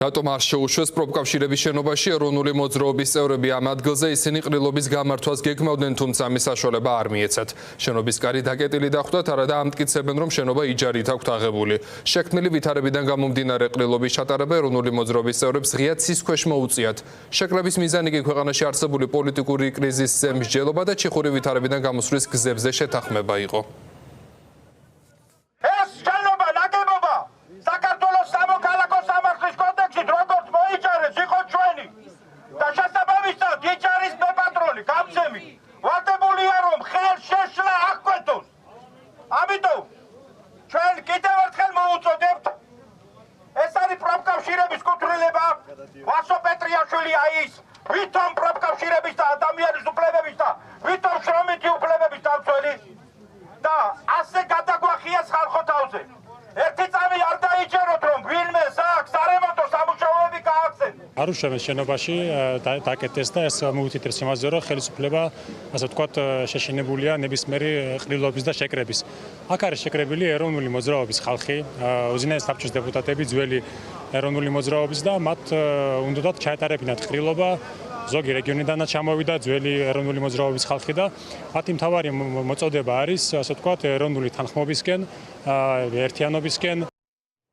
რატომ არ შეუშვეს პროფკავშირების შენობაში ეროვნული მოძრაობის წევრები ამ ადგილზე ისინი ყრილობის გამართვას გეგმავდნენ, თუმცა ამის საშუალება არ მიეცათ. შენობის კარი დაკეტილი დახვდათ, არადა ამტკიცებენ, რომ შენობა იჯარით აქვთ აღებული. შექმნილი ვითარებიდან გამომდინარე ყრილობის ჩატარება ეროვნული მოძრაობის წევრებს ღია ცის ქვეშ მოუწიათ. შეკრების მიზანი კი ქვეყანაში არსებული პოლიტიკური კრიზისზე მსჯელობა და ჩიხური ვითარებიდან გამოსვლის გზებზე შეთანხმება იყო. Ვითომ პროფკავშირების და ადამიანის უფლებების და ვითომ შრომითი უფლებების დამცველი და ასე გადაგვახიეს ხალხო თავზე. ერთი წამი არ დაიჯეროთ, რომ ვინმე საქმეს არემონტო სამუშაოები გააქცენ. არუშევეს შენობაში დაკეტეს და ეს მოუთითებს იმაზე, რომ ხელისუფლება, ასე ვთქვათ, შეშინებულია ნებისმიერი ყრილობის და შეკრების. აქ არის შეკრებილი ეროვნული მოძრაობის ხალხი, უზენაეს საბჭოს დეპუტატები, ძველი ეროვნული მოძრაობის და მათ უნდათ ჩაეტარებინათ ყრილობა. ზოგი რეგიონიდანაც ჩამოვიდა ძველი ეროვნული მოძრაობის ხალხი და მათი მთავარი მოწოდება არის, ასე ვთქვათ, ეროვნული თანხმობისკენ, ერთიანობისკენ,